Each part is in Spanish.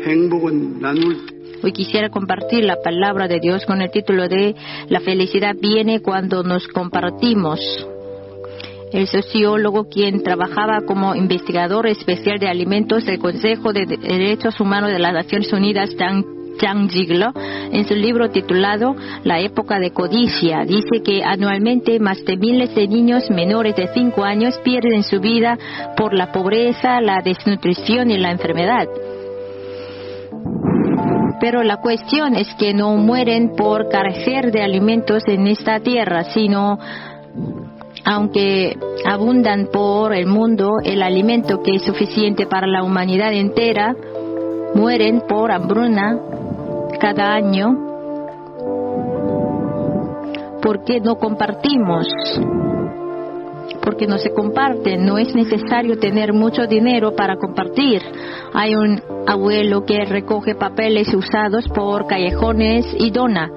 행복은 나눌. Hoy quisiera compartir la palabra de Dios con el título de La felicidad viene cuando nos compartimos. El sociólogo, quien trabajaba como investigador especial de alimentos del Consejo de Derechos Humanos de las Naciones Unidas, Zhang Zhiglo, en su libro titulado La época de codicia, dice que anualmente más de miles de niños menores de 5 años pierden su vida por la pobreza, la desnutrición y la enfermedad. Pero la cuestión es que no mueren por carecer de alimentos en esta tierra, sino aunque abundan por el mundo el alimento que es suficiente para la humanidad entera, mueren por hambruna cada año porque no compartimos, porque no se comparten. No es necesario tener mucho dinero para compartir. Hay un abuelo que recoge papeles usados por callejones y dona,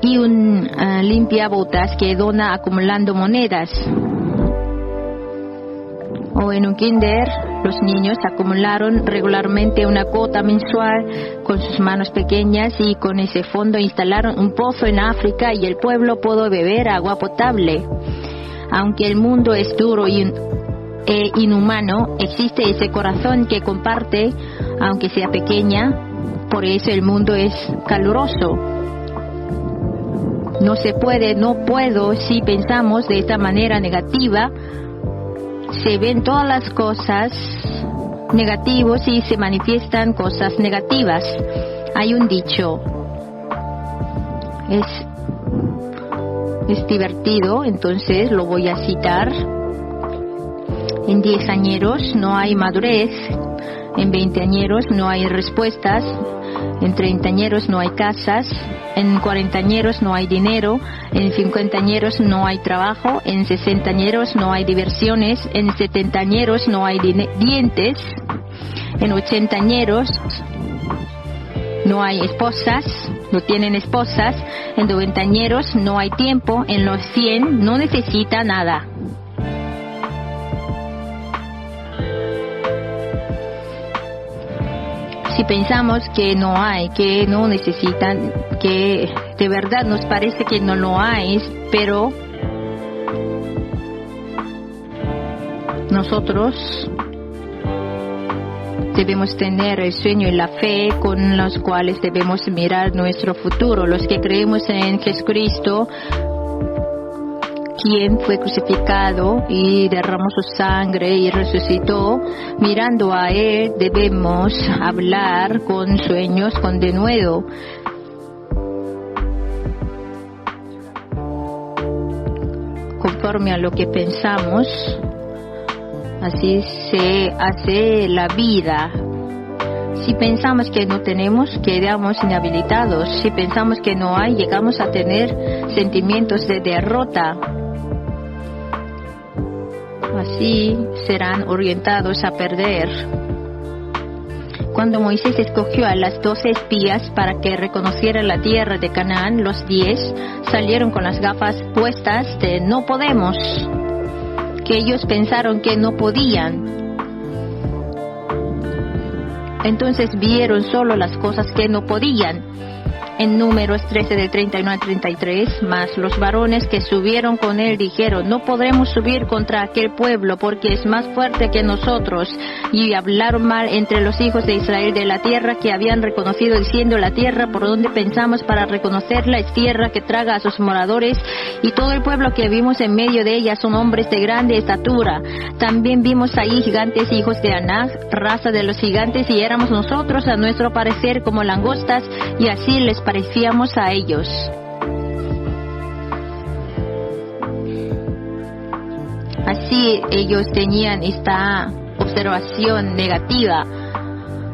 y un limpiabotas que dona acumulando monedas. O en un kinder, los niños acumularon regularmente una cuota mensual con sus manos pequeñas y con ese fondo instalaron un pozo en África y el pueblo pudo beber agua potable. Aunque el mundo es duro e inhumano, existe ese corazón que comparte, aunque sea pequeña. Por eso el mundo es caluroso. No se puede, no puedo, si pensamos de esta manera negativa, se ven todas las cosas negativas y se manifiestan cosas negativas. Hay un dicho, es divertido, entonces lo voy a citar. En 10 añeros no hay madurez, en 20 añeros no hay respuestas, en 30 añeros no hay casas, en 40 añeros no hay dinero, en 50 añeros no hay trabajo, en 60 añeros no hay diversiones, en 70 añeros no hay dientes, en 80 añeros no hay esposas, no tienen esposas, en 90 añeros no hay tiempo, en los 100 no necesita nada. Si pensamos que no hay, que no necesitan, que de verdad nos parece que no lo hay, pero nosotros debemos tener el sueño y la fe con los cuales debemos mirar nuestro futuro. Los que creemos en Jesucristo, quien fue crucificado y derramó su sangre y resucitó, mirando a Él debemos hablar con sueños, con denuedo. Conforme a lo que pensamos, así se hace la vida. Si pensamos que no tenemos, quedamos inhabilitados. Si pensamos que no hay, llegamos a tener sentimientos de derrota. Así serán orientados a perder. Cuando Moisés escogió a las 12 espías para que reconocieran la tierra de Canaán, los 10 salieron con las gafas puestas de no podemos, que ellos pensaron que no podían. Entonces vieron solo las cosas que no podían. En Números 13 de 31 a 33, mas los varones que subieron con él dijeron, no podremos subir contra aquel pueblo porque es más fuerte que nosotros. Y hablaron mal entre los hijos de Israel de la tierra que habían reconocido, diciendo, la tierra por donde pensamos para reconocerla es tierra que traga a sus moradores, y todo el pueblo que vimos en medio de ella son hombres de grande estatura. También vimos ahí gigantes, hijos de Anak, raza de los gigantes, y éramos nosotros a nuestro parecer como langostas, y así les parecíamos a ellos. Así ellos tenían esta observación negativa.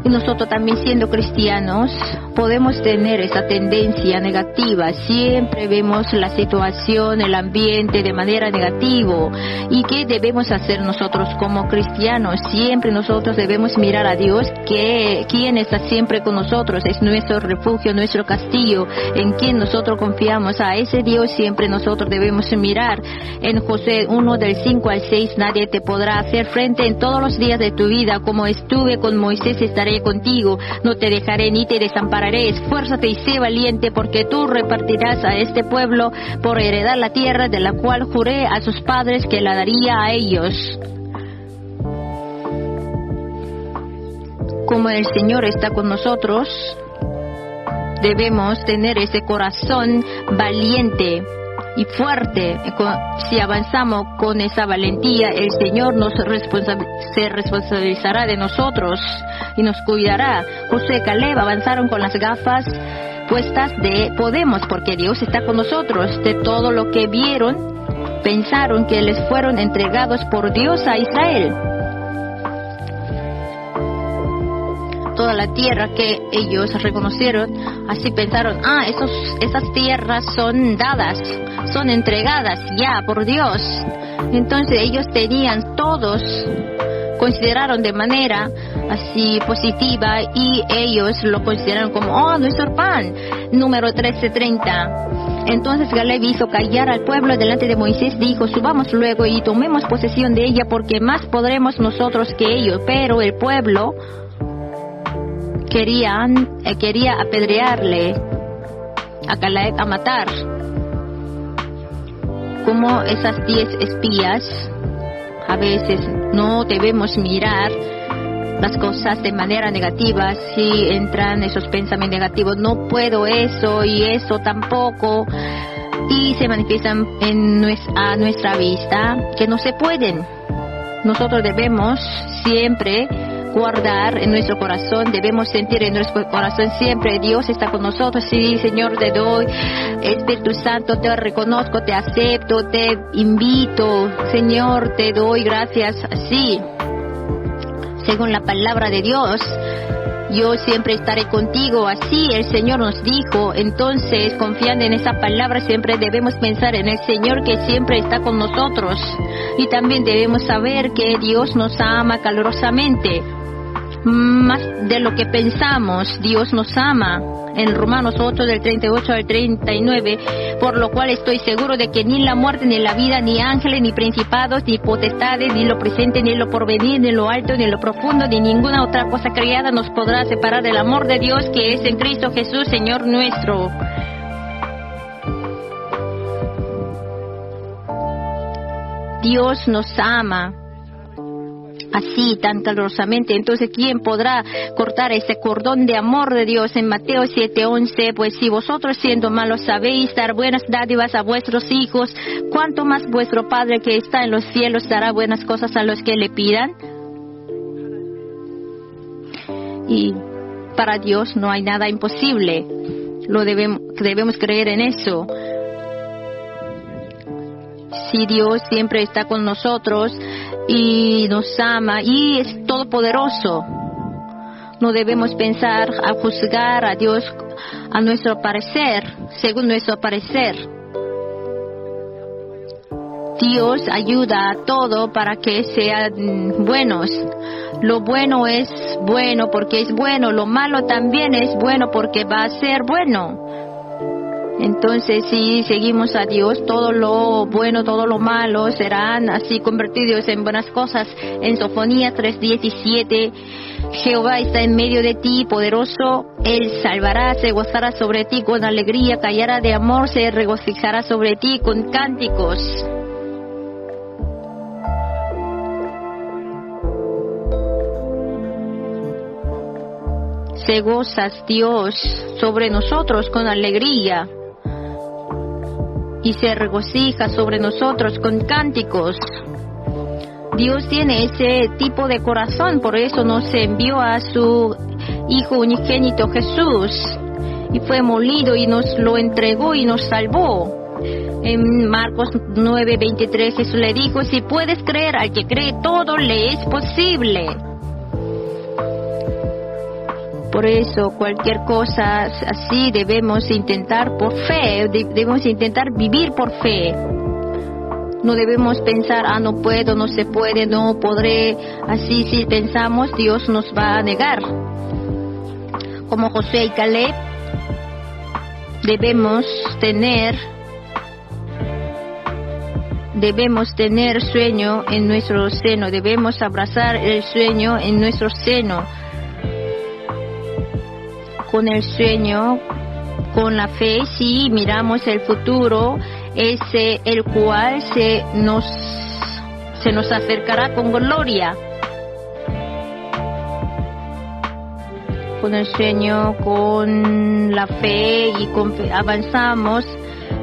Y nosotros también, siendo cristianos, podemos tener esa tendencia negativa. Siempre vemos la situación, el ambiente de manera negativa. ¿Y qué debemos hacer nosotros como cristianos? Siempre nosotros debemos mirar a Dios, quien está siempre con nosotros. Es nuestro refugio, nuestro castillo, en quien nosotros confiamos. A ese Dios siempre nosotros debemos mirar. En Josué 1 del 5 al 6, nadie te podrá hacer frente en todos los días de tu vida. Como estuve con Moisés, estaré contigo, no te dejaré ni te desampararé. Esfuérzate y sé valiente, porque tú repartirás a este pueblo por heredar la tierra de la cual juré a sus padres que la daría a ellos. Como el Señor está con nosotros, debemos tener ese corazón valiente y fuerte. Si avanzamos con esa valentía, el Señor se responsabilizará de nosotros y nos cuidará. Josué y Caleb avanzaron con las gafas puestas de podemos, porque Dios está con nosotros. De todo lo que vieron, pensaron que les fueron entregados por Dios a Israel. Toda la tierra que ellos reconocieron, así pensaron, esas tierras son dadas, son entregadas ya por Dios. Entonces ellos todos consideraron de manera así positiva, y ellos lo consideraron como, nuestro pan. Número 13:30. Entonces Caleb hizo callar al pueblo delante de Moisés, dijo, subamos luego y tomemos posesión de ella, porque más podremos nosotros que ellos. Pero el pueblo quería apedrearle a Caleb, a matar. Como esas 10 espías, a veces no debemos mirar las cosas de manera negativa. Si entran esos pensamientos negativos, no puedo eso y eso tampoco, y se manifiestan a nuestra vista que no se pueden. Nosotros debemos siempre guardar en nuestro corazón, debemos sentir en nuestro corazón siempre, Dios está con nosotros. Sí, Señor, te doy, Espíritu Santo, te reconozco, te acepto, te invito, Señor, te doy gracias. Así, según la palabra de Dios, yo siempre estaré contigo. Así el Señor nos dijo. Entonces, confiando en esa palabra, siempre debemos pensar en el Señor, que siempre está con nosotros. Y también debemos saber que Dios nos ama calurosamente, más de lo que pensamos. Dios nos ama. En Romanos 8 del 38 al 39, por lo cual estoy seguro de que ni la muerte, ni la vida, ni ángeles, ni principados, ni potestades, ni lo presente, ni lo porvenir, ni lo alto, ni lo profundo, ni ninguna otra cosa creada nos podrá separar del amor de Dios que es en Cristo Jesús, Señor nuestro. Dios nos ama así tan calurosamente. Entonces, ¿quién podrá cortar ese cordón de amor de Dios? En Mateo 7:11, pues si vosotros siendo malos sabéis dar buenas dádivas a vuestros hijos, ¿cuánto más vuestro Padre que está en los cielos dará buenas cosas a los que le pidan? Y para Dios no hay nada imposible. Debemos creer en eso. Si Dios siempre está con nosotros y nos ama y es todopoderoso, no debemos pensar a juzgar a Dios a nuestro parecer, según nuestro parecer. Dios ayuda a todo para que sean buenos. Lo bueno es bueno porque es bueno, lo malo también es bueno porque va a ser bueno. Entonces, si seguimos a Dios, todo lo bueno, todo lo malo serán así convertidos en buenas cosas. En Sofonías 3:17, Jehová está en medio de ti, poderoso, Él salvará, se gozará sobre ti con alegría, callará de amor, se regocijará sobre ti con cánticos. Se goza Dios sobre nosotros con alegría y se regocija sobre nosotros con cánticos. Dios tiene ese tipo de corazón, por eso nos envió a su Hijo unigénito Jesús y fue molido y nos lo entregó y nos salvó. En Marcos 9:23 Jesús le dijo, si puedes creer, al que cree todo le es posible. Por eso, cualquier cosa así debemos intentar por fe, debemos intentar vivir por fe. No debemos pensar, no puedo, no se puede, no podré. Así si pensamos, Dios nos va a negar. Como Josué y Caleb, debemos tener sueño en nuestro seno, debemos abrazar el sueño en nuestro seno. Con el sueño, con la fe, si miramos el futuro, ese el cual se nos acercará con gloria. Con el sueño, con la fe y avanzamos,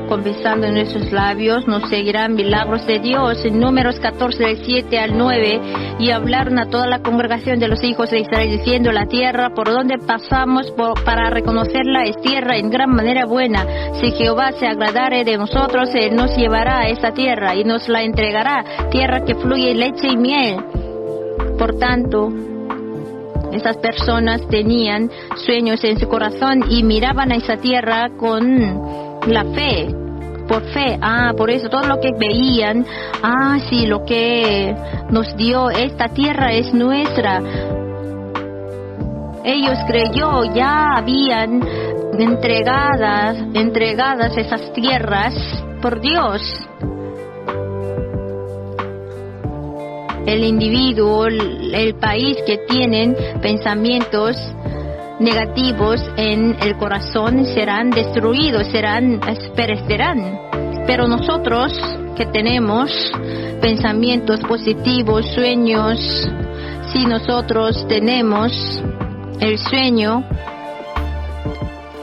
confesando en nuestros labios, nos seguirán milagros de Dios. En Números 14, del 7 al 9, y hablaron a toda la congregación de los hijos de Israel, diciendo: la tierra por donde pasamos para reconocerla es tierra en gran manera buena. Si Jehová se agradare de nosotros, Él nos llevará a esta tierra y nos la entregará, tierra que fluye leche y miel. Por tanto, estas personas tenían sueños en su corazón y miraban a esa tierra con la fe, por fe. Por eso todo lo que veían, sí, lo que nos dio esta tierra es nuestra. Ellos creyó, ya habían entregadas esas tierras por Dios. El individuo, el país que tienen pensamientos negativos en el corazón serán destruidos, perecerán. Pero nosotros que tenemos pensamientos positivos, sueños, si nosotros tenemos el sueño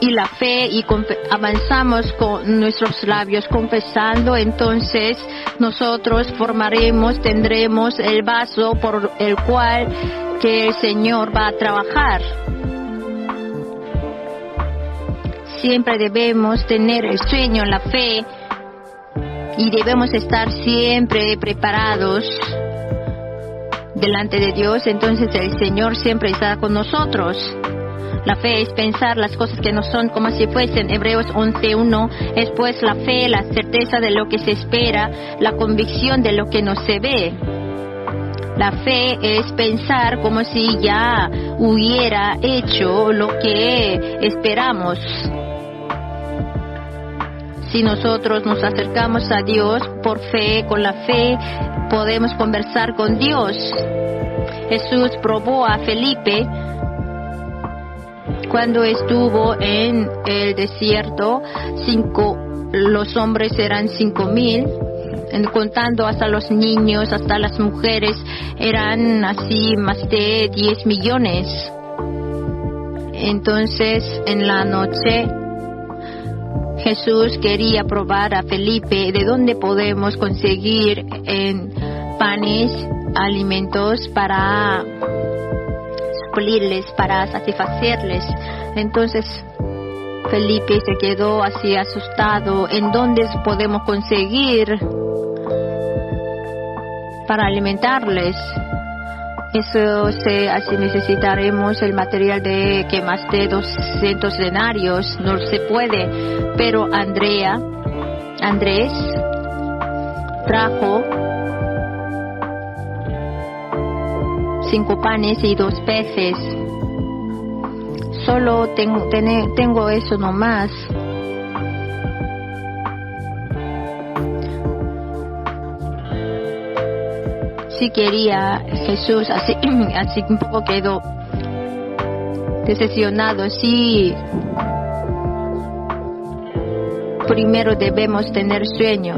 y la fe y avanzamos con nuestros labios confesando, entonces nosotros tendremos el vaso por el cual que el Señor va a trabajar. Siempre debemos tener el sueño, la fe, y debemos estar siempre preparados delante de Dios. Entonces el Señor siempre está con nosotros. La fe es pensar las cosas que no son como si fuesen. Hebreos 11:1 es pues la fe, la certeza de lo que se espera, la convicción de lo que no se ve. La fe es pensar como si ya hubiera hecho lo que esperamos. Si nosotros nos acercamos a Dios por fe, con la fe podemos conversar con Dios. Jesús probó a Felipe cuando estuvo en el desierto. Los hombres eran 5,000, contando hasta los niños, hasta las mujeres, eran así más de 10 millones. Entonces, en la noche, Jesús quería probar a Felipe de dónde podemos conseguir panes, alimentos para suplirles, para satisfacerles. Entonces Felipe se quedó así asustado. ¿En dónde podemos conseguir para alimentarles? Así necesitaremos el material que más de 200 denarios. No se puede. Pero Andrés trajo 5 panes y 2 peces. Solo tengo eso nomás. Sí quería Jesús, así un poco quedó decepcionado. Sí, primero debemos tener sueño.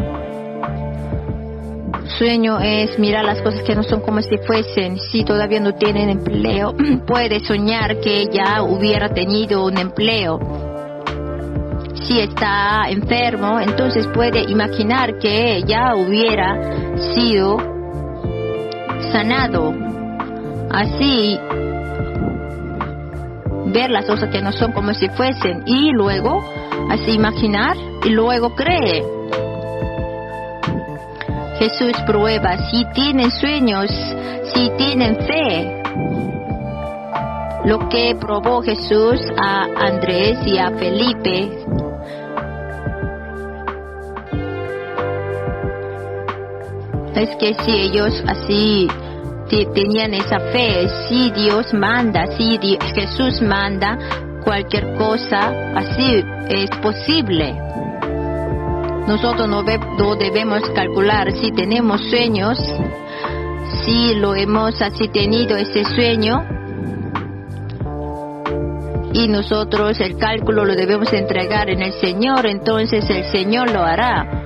Sueño es mirar las cosas que no son como si fuesen. Si todavía no tienen empleo, puede soñar que ya hubiera tenido un empleo. Si está enfermo, entonces puede imaginar que ya hubiera sido sanado. Así ver las cosas que no son como si fuesen, y luego así imaginar y luego cree. Jesús prueba si tienen sueños, si tienen fe. lo que probó Jesús a Andrés y a Felipe. Es que si ellos así tenían esa fe, si Dios manda, si Jesús manda, cualquier cosa así es posible. Nosotros no debemos calcular si tenemos sueños, si lo hemos así tenido ese sueño, y nosotros el cálculo lo debemos entregar en el Señor, entonces el Señor lo hará.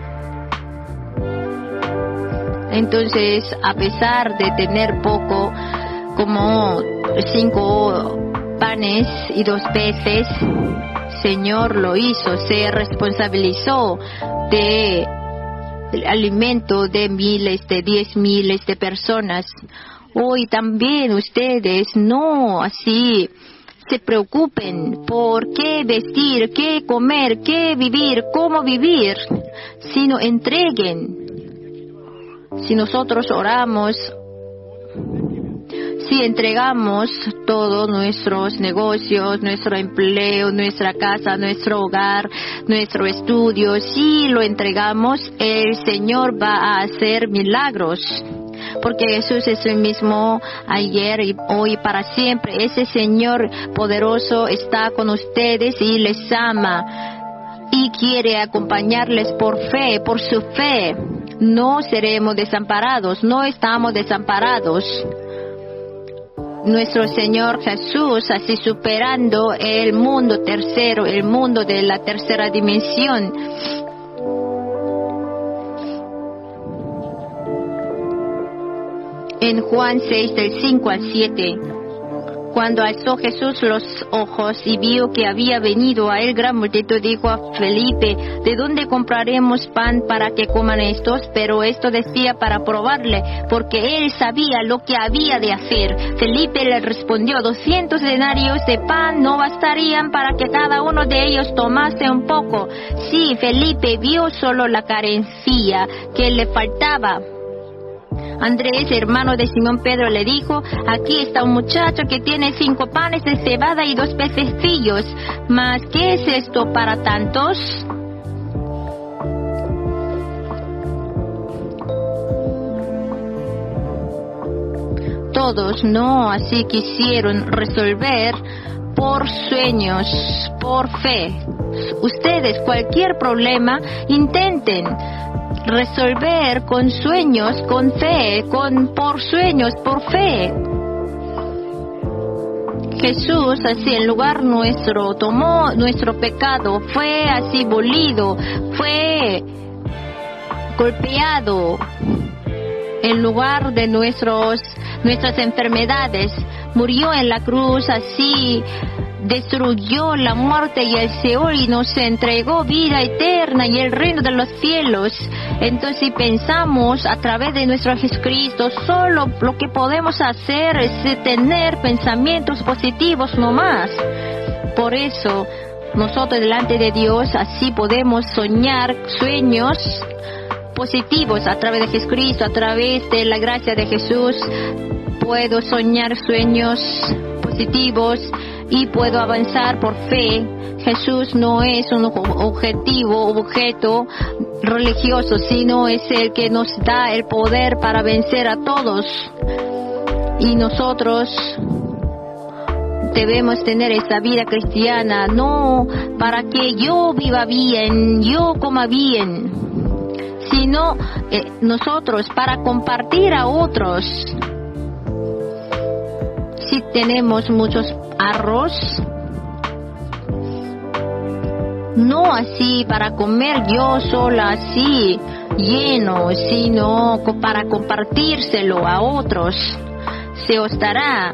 Entonces, a pesar de tener poco, como 5 panes y 2 peces, Señor lo hizo, se responsabilizó del alimento de miles, de 10 miles de personas. Hoy también ustedes no así se preocupen por qué vestir, qué comer, qué vivir, cómo vivir, sino entreguen. Si nosotros oramos, si entregamos todos nuestros negocios, nuestro empleo, nuestra casa, nuestro hogar, nuestro estudio, si lo entregamos, el Señor va a hacer milagros. Porque Jesús es el mismo ayer y hoy para siempre. Ese Señor poderoso está con ustedes y les ama y quiere acompañarles por fe, por su fe. No seremos desamparados, no estamos desamparados. Nuestro Señor Jesús, así superando el mundo tercero, el mundo de la tercera dimensión. En Juan 6, del 5 al 7, cuando alzó Jesús los ojos y vio que había venido a él gran multitud, dijo a Felipe: ¿de dónde compraremos pan para que coman estos? Pero esto decía para probarle, porque él sabía lo que había de hacer. Felipe le respondió: 200 denarios de pan no bastarían para que cada uno de ellos tomase un poco. Sí, Felipe vio solo la carencia que le faltaba. Andrés, hermano de Simón Pedro, le dijo: aquí está un muchacho que tiene 5 panes de cebada y 2 pececillos. ¿Mas qué es esto para tantos? Todos no así quisieron resolver por sueños, por fe. Ustedes cualquier problema intenten resolver con sueños, con fe, por sueños, por fe. Jesús así en lugar nuestro tomó nuestro pecado, fue así molido, fue golpeado en lugar de nuestras enfermedades, murió en la cruz, así destruyó la muerte y el Seol y nos entregó vida eterna y el reino de los cielos. Entonces, si pensamos a través de nuestro Jesucristo, solo lo que podemos hacer es tener pensamientos positivos no más. Por eso, nosotros delante de Dios así podemos soñar sueños positivos a través de Jesucristo, a través de la gracia de Jesús. Puedo soñar sueños positivos y puedo avanzar por fe. Jesús no es un objeto religioso, sino es el que nos da el poder para vencer a todos. Y nosotros debemos tener esta vida cristiana, no para que yo viva bien, yo coma bien, sino nosotros para compartir a otros. Si tenemos muchos arroz, no así para comer yo sola así lleno, sino para compartírselo a otros. Se os dará,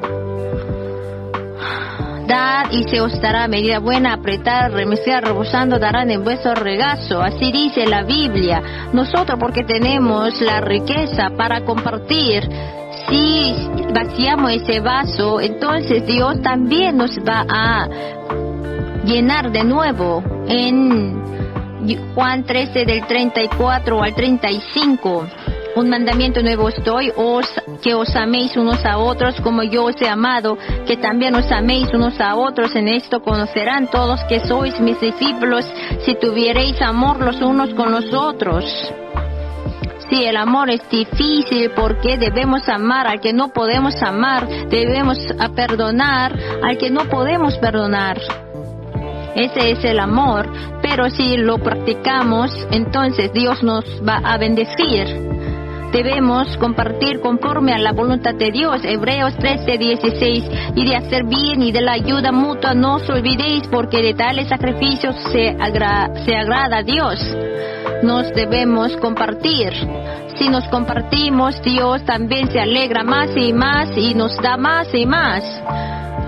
dad y se os dará medida buena, apretar, remesar, rebosando, darán en vuestro regazo. Así dice la Biblia. Nosotros, porque tenemos la riqueza para compartir, si vaciamos ese vaso, entonces Dios también nos va a llenar de nuevo. En Juan 13 del 34 al 35, Un mandamiento nuevo os doy, que os améis unos a otros como yo os he amado, que también os améis unos a otros. En esto conocerán todos que sois mis discípulos, si tuviereis amor los unos con los otros. Sí, el amor es difícil porque debemos amar al que no podemos amar, debemos perdonar al que no podemos perdonar. Ese es el amor, pero si lo practicamos, entonces Dios nos va a bendecir. Debemos compartir conforme a la voluntad de Dios. Hebreos 13:16. Y de hacer bien y de la ayuda mutua no os olvidéis, porque de tales sacrificios se agrada a Dios. Nos debemos compartir. Si nos compartimos, Dios también se alegra más y más y nos da más y más.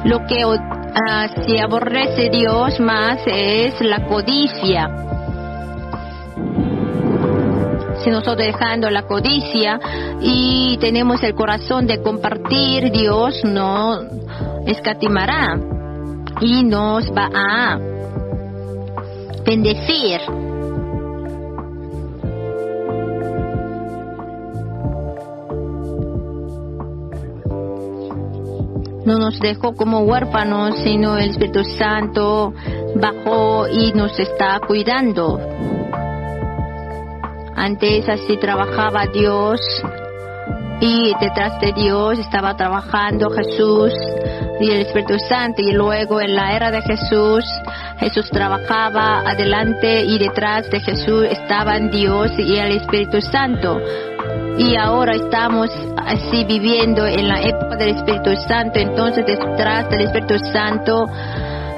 Lo que si aborrece Dios más es la codicia. Si nosotros dejando la codicia y tenemos el corazón de compartir, Dios no escatimará y nos va a bendecir. No nos dejó como huérfanos, sino el Espíritu Santo bajó y nos está cuidando. Antes así trabajaba Dios y detrás de Dios estaba trabajando Jesús y el Espíritu Santo, y luego en la era de Jesús, Jesús trabajaba adelante y detrás de Jesús estaban Dios y el Espíritu Santo. Y ahora estamos así viviendo en la época del Espíritu Santo. Entonces detrás del Espíritu Santo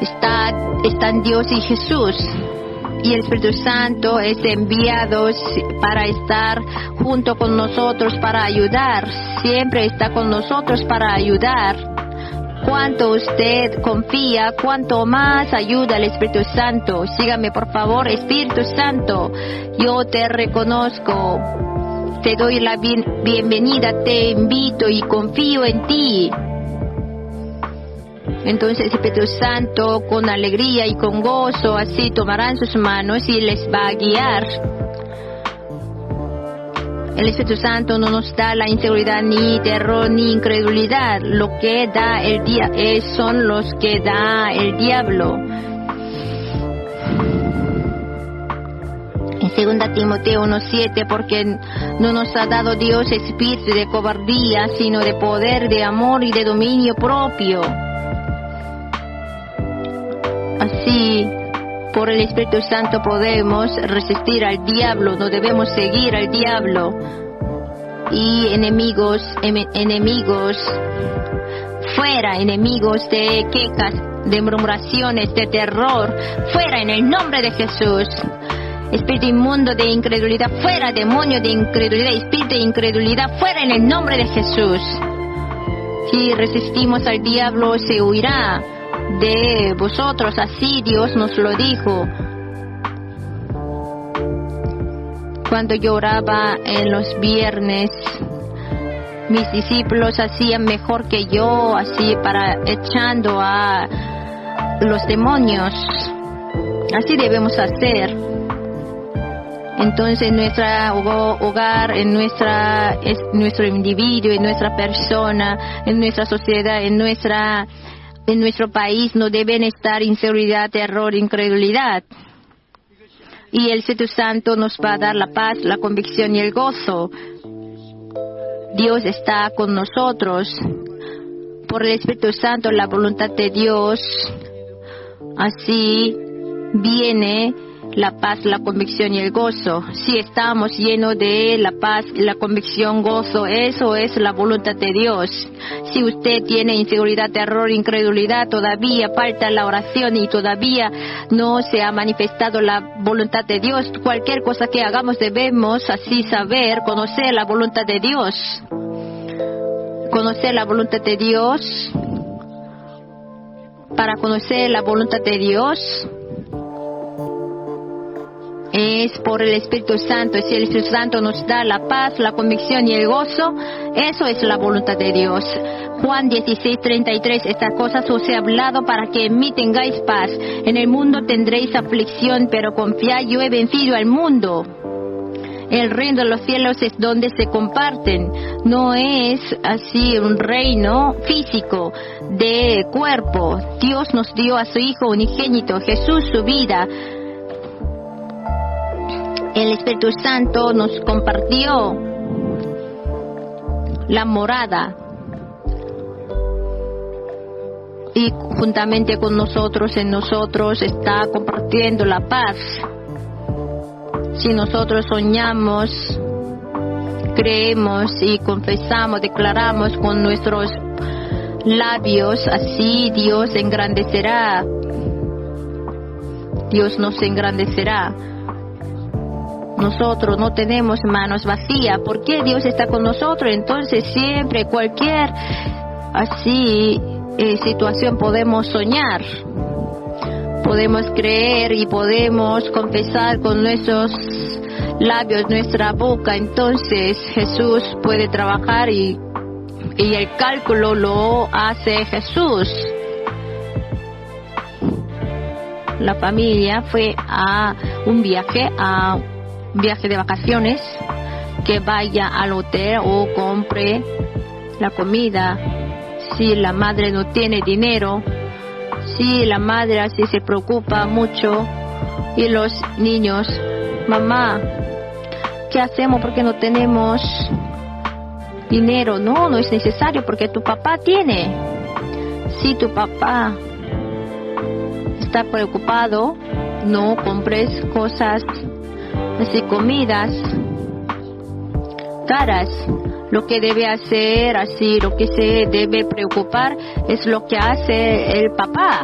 están Dios y Jesús. Y el Espíritu Santo es enviado para estar junto con nosotros, para ayudar. Siempre está con nosotros para ayudar. Cuanto usted confía, cuanto más ayuda el Espíritu Santo. Sígame por favor, Espíritu Santo. Yo te reconozco. Te doy la bienvenida, te invito y confío en ti. Entonces el Espíritu Santo con alegría y con gozo así tomarán sus manos y les va a guiar. El Espíritu Santo no nos da la inseguridad, ni terror, ni incredulidad. Lo que da son los que da el diablo. En 2 Timoteo 1:7, porque no nos ha dado Dios espíritu de cobardía, sino de poder, de amor y de dominio propio. Así, por el Espíritu Santo podemos resistir al diablo, no debemos seguir al diablo. Y enemigos, fuera, enemigos de quejas, de murmuraciones, de terror, fuera en el nombre de Jesús. Espíritu inmundo de incredulidad, fuera. Demonio de incredulidad, espíritu de incredulidad, fuera en el nombre de Jesús. Si resistimos al diablo, se huirá de vosotros. Así Dios nos lo dijo. Cuando yo oraba en los viernes, mis discípulos hacían mejor que yo, así para echando a los demonios. Así debemos hacer. Entonces, en nuestro hogar, en nuestro individuo, en nuestra persona, en nuestra sociedad, en nuestro país, no deben estar inseguridad, terror, incredulidad. Y el Espíritu Santo nos va a dar la paz, la convicción y el gozo. Dios está con nosotros. Por el Espíritu Santo, la voluntad de Dios, así viene la paz, la convicción y el gozo. Si estamos llenos de la paz, la convicción, gozo, eso es la voluntad de Dios. Si usted tiene inseguridad, terror, incredulidad, todavía falta la oración y todavía no se ha manifestado la voluntad de Dios. Cualquier cosa que hagamos debemos así saber, conocer la voluntad de Dios. Conocer la voluntad de Dios. Para conocer la voluntad de Dios es por el Espíritu Santo. Si el Espíritu Santo nos da la paz, la convicción y el gozo, eso es la voluntad de Dios. Juan 16:33, estas cosas os he hablado para que en mí tengáis paz. En el mundo tendréis aflicción, pero confiad, yo he vencido al mundo. El reino de los cielos es donde se comparten. No es así un reino físico de cuerpo. Dios nos dio a su Hijo unigénito, Jesús, su vida. El Espíritu Santo nos compartió la morada. Y juntamente con nosotros, en nosotros está compartiendo la paz. Si nosotros soñamos, creemos y confesamos, declaramos con nuestros labios, así Dios engrandecerá. Dios nos engrandecerá. Nosotros no tenemos manos vacías. ¿Por qué Dios está con nosotros? Entonces siempre, cualquier así situación podemos soñar, podemos creer y podemos confesar con nuestros labios, nuestra boca. Entonces Jesús puede trabajar y el cálculo lo hace Jesús. La familia fue a un viaje de vacaciones, que vaya al hotel o compre la comida. Si la madre no tiene dinero, si la madre así se preocupa mucho, y los niños, mamá, ¿qué hacemos porque no tenemos dinero? No es necesario porque tu papá tiene. Si tu papá está preocupado, no compres cosas así, comidas caras. Lo que debe hacer así, lo que se debe preocupar es lo que hace el papá,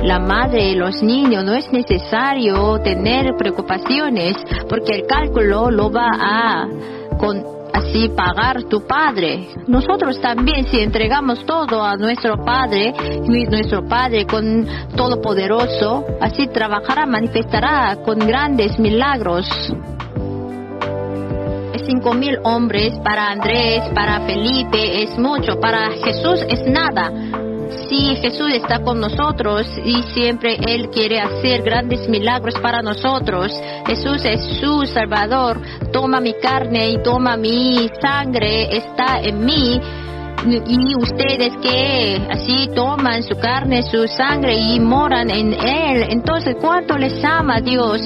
la madre, los niños. No es necesario tener preocupaciones porque el cálculo lo va a así pagar tu padre. Nosotros también, si entregamos todo a nuestro padre con todopoderoso, así trabajará, manifestará con grandes milagros. 5,000 hombres para Andrés, para Felipe es mucho, para Jesús es nada. Si Jesús está con nosotros y siempre Él quiere hacer grandes milagros para nosotros. Jesús es su Salvador. Toma mi carne y toma mi sangre, está en mí. Y ustedes que así toman su carne, su sangre y moran en Él. Entonces, ¿cuánto les ama Dios?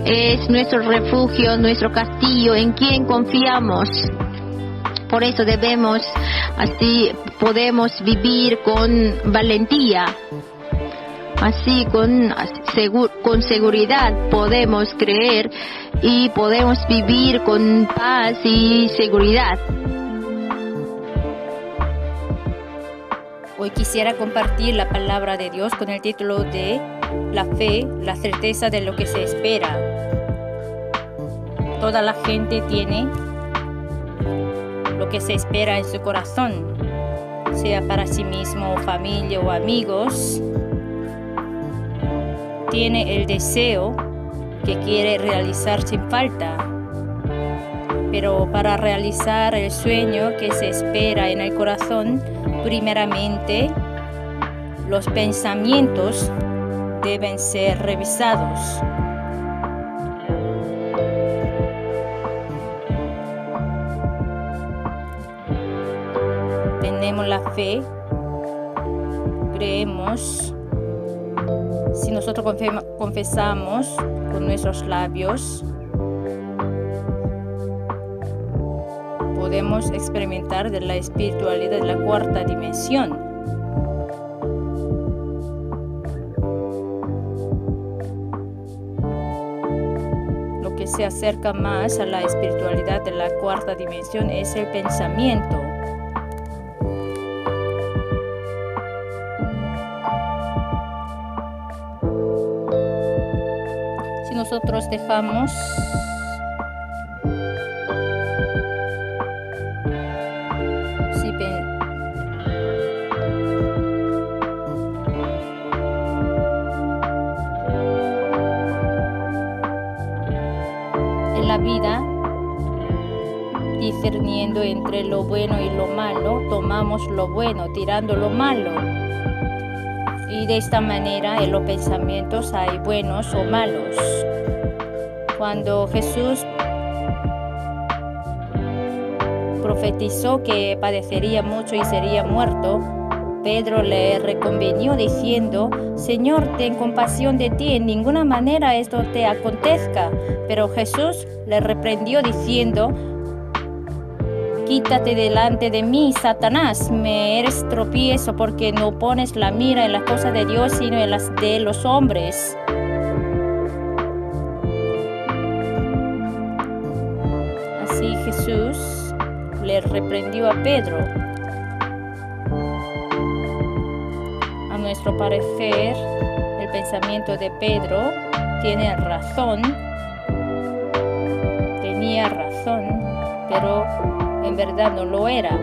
Es nuestro refugio, nuestro castillo, en quien confiamos. Por eso podemos vivir con valentía. Así con seguridad podemos creer y podemos vivir con paz y seguridad. Hoy quisiera compartir la palabra de Dios con el título de La fe, la certeza de lo que se espera. Toda la gente tiene lo que se espera en su corazón, sea para sí mismo, familia o amigos. Tiene el deseo que quiere realizar sin falta. Pero para realizar el sueño que se espera en el corazón, primeramente, los pensamientos deben ser revisados. Tenemos la fe, creemos. Si nosotros confesamos con nuestros labios, podemos experimentar de la espiritualidad de la cuarta dimensión. Lo que se acerca más a la espiritualidad de la cuarta dimensión es el pensamiento. Si nosotros dejamos en la vida, discerniendo entre lo bueno y lo malo, tomamos lo bueno, tirando lo malo. Y de esta manera en los pensamientos hay buenos o malos. Cuando Jesús profetizó que padecería mucho y sería muerto, Pedro le reconvenió diciendo: Señor, ten compasión de ti, en ninguna manera esto te acontezca. Pero Jesús le reprendió diciendo: Quítate delante de mí, Satanás, me eres tropiezo porque no pones la mira en las cosas de Dios sino en las de los hombres. Así Jesús le reprendió a Pedro. A nuestro parecer, el pensamiento de Pedro tenía razón, pero en verdad no lo era.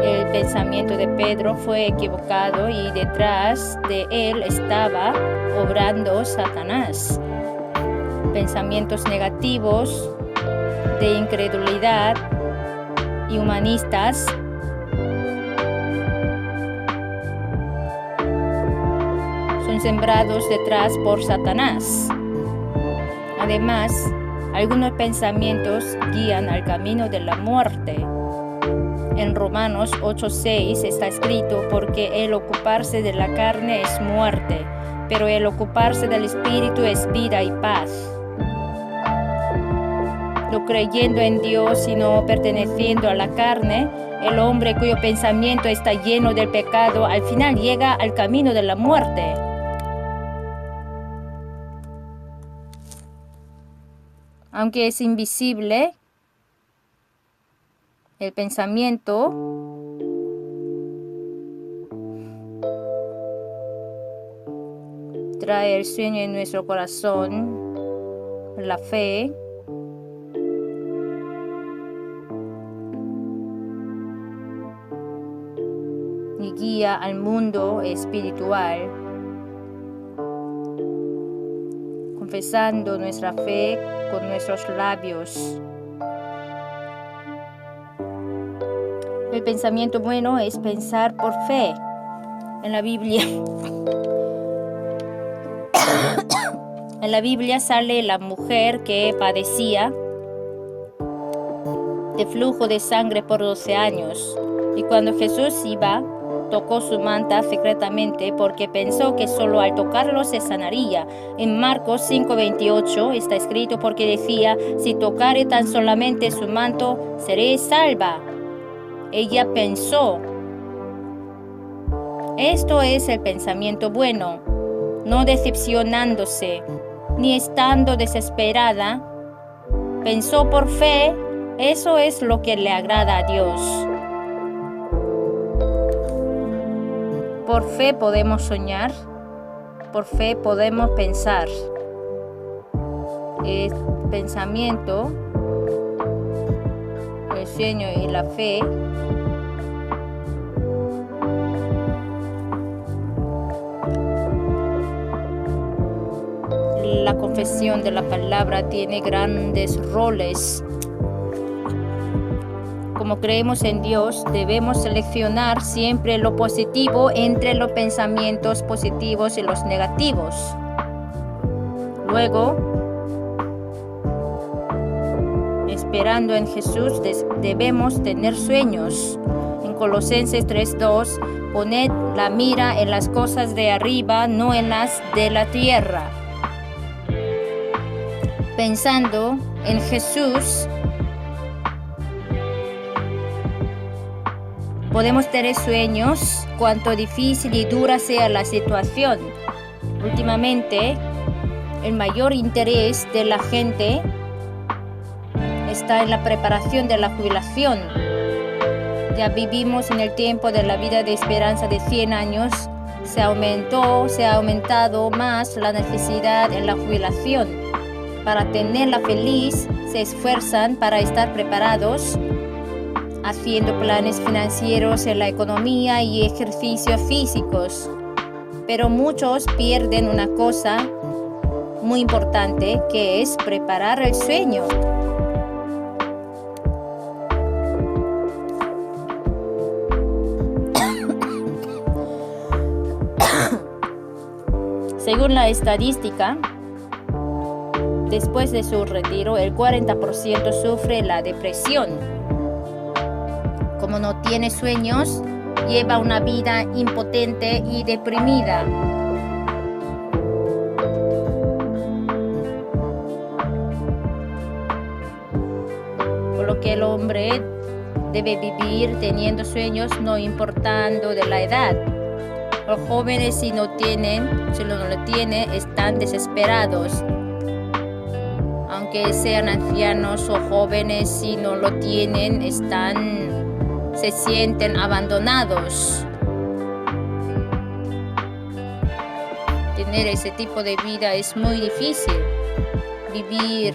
El pensamiento de Pedro fue equivocado y detrás de él estaba obrando Satanás. Pensamientos negativos, de incredulidad y humanistas son sembrados detrás por Satanás. Además, algunos pensamientos guían al camino de la muerte. En Romanos 8:6 está escrito: porque el ocuparse de la carne es muerte, pero el ocuparse del espíritu es vida y paz. No creyendo en Dios, sino perteneciendo a la carne, el hombre cuyo pensamiento está lleno del pecado al final llega al camino de la muerte. Aunque es invisible, el pensamiento trae el sueño en nuestro corazón, la fe, y guía al mundo espiritual, confesando nuestra fe con nuestros labios. El pensamiento bueno es pensar por fe. En la Biblia sale la mujer que padecía de flujo de sangre por 12 años. Y cuando Jesús iba, tocó su manta secretamente porque pensó que solo al tocarlo se sanaría. En Marcos 5:28 está escrito porque decía: si tocare tan solamente su manto, seré salva. Ella pensó. Esto es el pensamiento bueno, no decepcionándose, ni estando desesperada. Pensó por fe, eso es lo que le agrada a Dios. Por fe podemos soñar, por fe podemos pensar. El pensamiento, el sueño y la fe la confesión de la palabra tiene grandes roles. Como creemos en Dios, debemos seleccionar siempre lo positivo entre los pensamientos positivos y los negativos. Luego, esperando en Jesús, debemos tener sueños. En Colosenses 3:2, poned la mira en las cosas de arriba, no en las de la tierra. Pensando en Jesús, podemos tener sueños, cuanto difícil y dura sea la situación. Últimamente, el mayor interés de la gente está en la preparación de la jubilación. Ya vivimos en el tiempo de la vida de esperanza de 100 años. Se ha aumentado más la necesidad en la jubilación. Para tenerla feliz, se esfuerzan para estar preparados, haciendo planes financieros en la economía y ejercicios físicos. Pero muchos pierden una cosa muy importante, que es preparar el sueño. Según la estadística, después de su retiro, el 40% sufre la depresión. como no tiene sueños, lleva una vida impotente y deprimida. Por lo que el hombre debe vivir teniendo sueños, no importando de la edad. Los jóvenes si no lo tienen, están desesperados. Aunque sean ancianos o jóvenes, si no lo tienen, se sienten abandonados. Tener ese tipo de vida es muy difícil. Vivir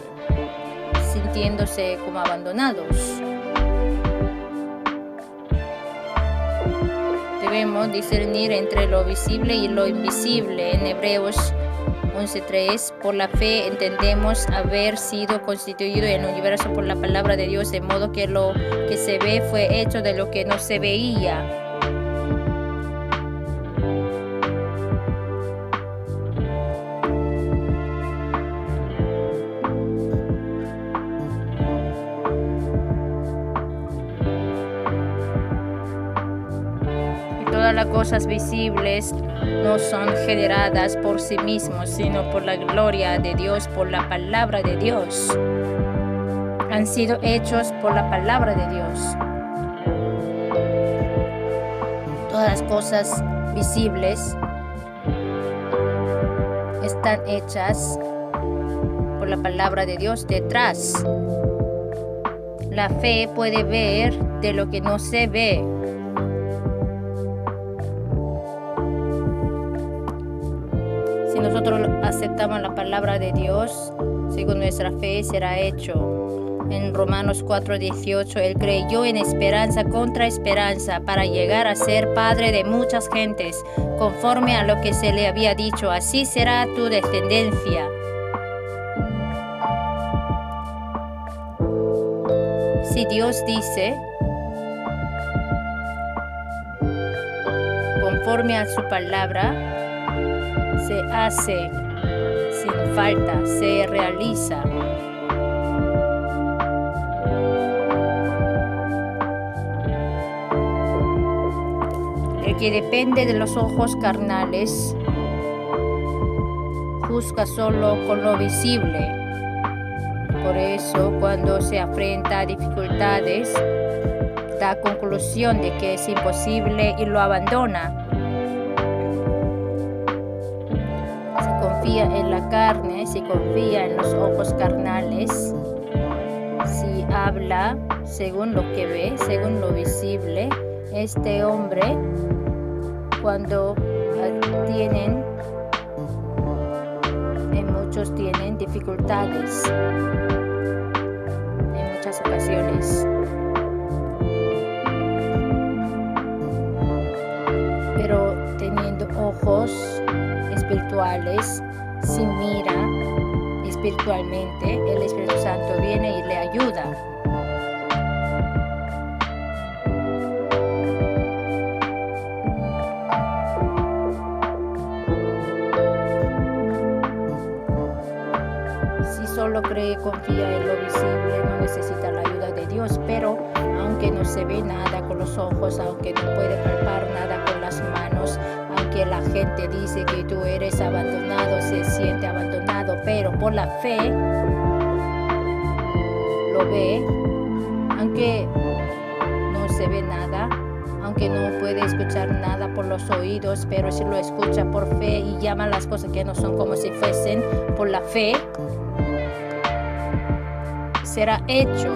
sintiéndose como abandonados. Debemos discernir entre lo visible y lo invisible. En Hebreos 11:3, por la fe entendemos haber sido constituido en el universo por la palabra de Dios, de modo que lo que se ve fue hecho de lo que no se veía. Todas las cosas visibles no son generadas por sí mismos, sino por la gloria de Dios, por la palabra de Dios. Han sido hechos por la palabra de Dios. Todas las cosas visibles están hechas por la palabra de Dios detrás. La fe puede ver de lo que no se ve. Si nosotros aceptamos la palabra de Dios, según nuestra fe será hecho. En Romanos 4:18, Él creyó en esperanza contra esperanza para llegar a ser padre de muchas gentes, conforme a lo que se le había dicho, así será tu descendencia. Si Dios dice, conforme a su palabra, se hace sin falta, se realiza. El que depende de los ojos carnales juzga solo con lo visible. Por eso, cuando se enfrenta a dificultades, da conclusión de que es imposible y lo abandona. Confía en la carne, si confía en los ojos carnales, si habla según lo que ve, según lo visible, este hombre, cuando muchos tienen dificultades en muchas ocasiones. Pero teniendo ojos espirituales, si mira espiritualmente, el Espíritu Santo viene y le ayuda. Si solo cree, confía en lo visible, no necesita la ayuda de Dios, pero aunque no se ve nada con los ojos, aunque no puede palpar nada con las manos, que la gente dice que tú eres abandonado, se siente abandonado, pero por la fe lo ve, aunque no se ve nada, aunque no puede escuchar nada por los oídos, pero si lo escucha por fe y llama las cosas que no son como si fuesen, por la fe será hecho.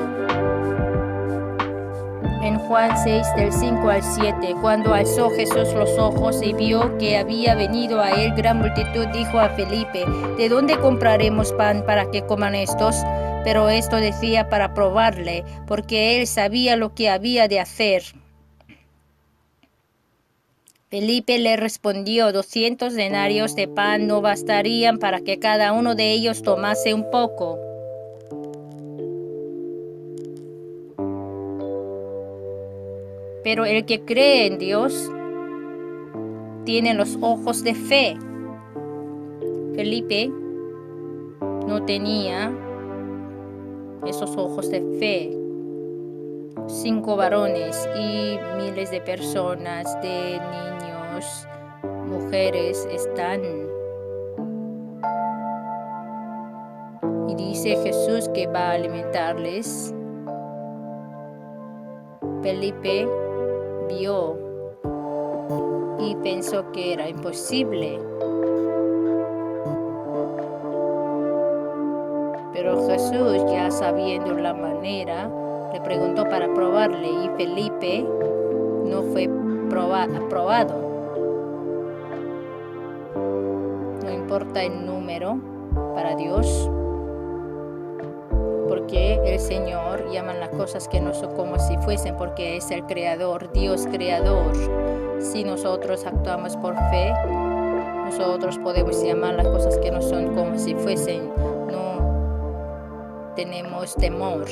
En Juan 6, del 5 al 7, cuando alzó Jesús los ojos y vio que había venido a él gran multitud, dijo a Felipe, ¿de dónde compraremos pan para que coman estos? Pero esto decía para probarle, porque él sabía lo que había de hacer. Felipe le respondió, 200 denarios de pan no bastarían para que cada uno de ellos tomase un poco. Pero el que cree en Dios tiene los ojos de fe. Felipe no tenía esos ojos de fe. 5 varones y miles de personas, de niños, mujeres están. Y dice Jesús que va a alimentarles. Felipe vio y pensó que era imposible. Pero Jesús, ya sabiendo la manera, le preguntó para probarle y Felipe no fue aprobado. No importa el número para Dios, porque el Señor llama las cosas que no son como si fuesen, porque es el Creador, Dios Creador. Si nosotros actuamos por fe, nosotros podemos llamar las cosas que no son como si fuesen. No tenemos temor.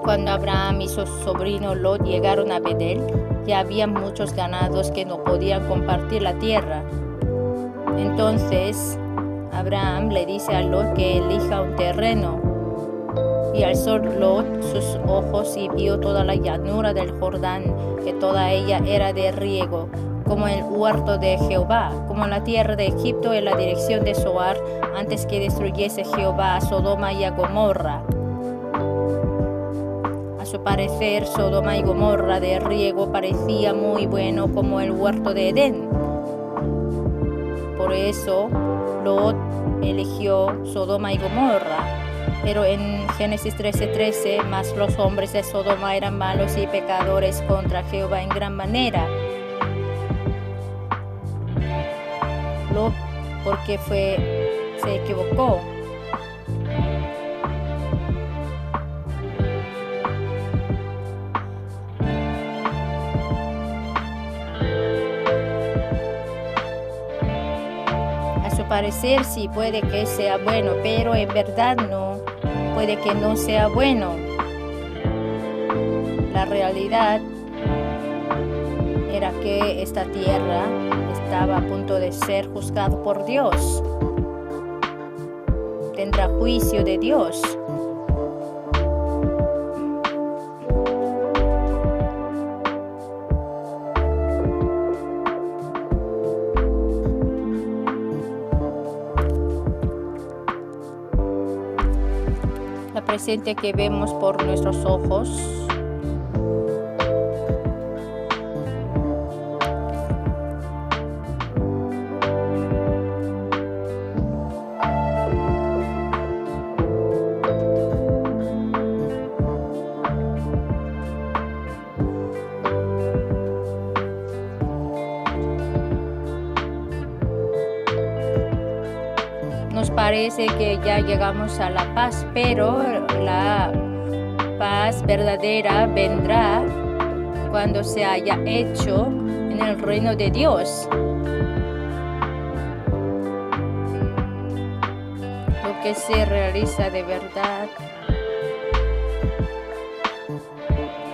Cuando Abraham y su sobrino Lot llegaron a Betel, ya había muchos ganados que no podían compartir la tierra. Entonces Abraham le dice a Lot que elija un terreno. Y alzó Lot sus ojos y vio toda la llanura del Jordán, que toda ella era de riego, como el huerto de Jehová, como la tierra de Egipto en la dirección de Zoar, antes que destruyese Jehová a Sodoma y a Gomorra. A su parecer, Sodoma y Gomorra de riego parecía muy bueno como el huerto de Edén. Por eso, Lot eligió Sodoma y Gomorra. Pero en Génesis 13:13, más los hombres de Sodoma eran malos y pecadores contra Jehová en gran manera. Lot, porque se equivocó. A su parecer sí puede que sea bueno, pero en verdad no. Puede que no sea bueno. La realidad era que esta tierra estaba a punto de ser juzgada por Dios. Tendrá juicio de Dios. La presente que vemos por nuestros ojos nos parece que ya llegamos a la paz, pero la paz verdadera vendrá cuando se haya hecho en el reino de Dios. Lo que se realiza de verdad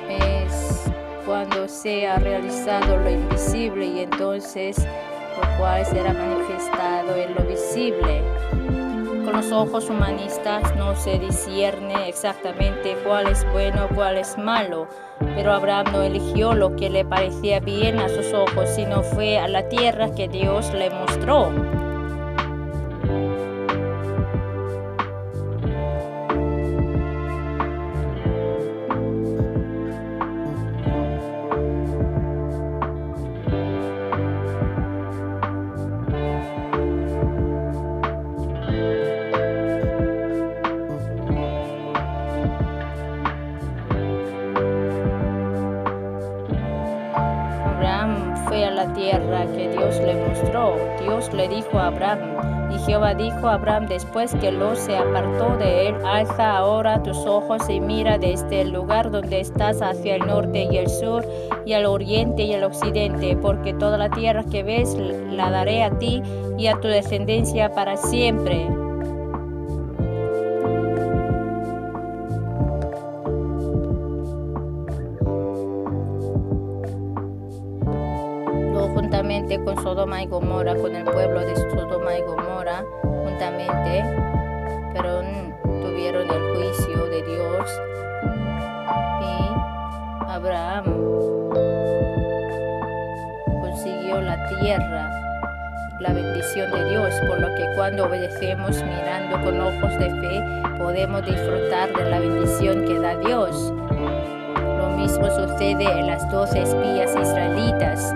es cuando sea realizado lo invisible, y entonces lo cual será manifestado en lo visible. Con los ojos humanistas no se discierne exactamente cuál es bueno, cuál es malo, pero Abraham no eligió lo que le parecía bien a sus ojos, sino fue a la tierra que Dios le mostró. Fue a la tierra que Dios le mostró. Dios le dijo a Abraham, y Jehová dijo a Abraham después que Lot se apartó de él: alza ahora tus ojos y mira desde el lugar donde estás hacia el norte y el sur, y al oriente y al occidente, porque toda la tierra que ves la daré a ti y a tu descendencia para siempre. Juntamente con Sodoma y Gomorra, con el pueblo de Sodoma y Gomorra, juntamente, pero vieron el juicio de Dios, y Abraham consiguió la tierra, la bendición de Dios, por lo que cuando obedecemos mirando con ojos de fe, podemos disfrutar de la bendición que da Dios. Lo mismo sucede en las 12 espías israelitas.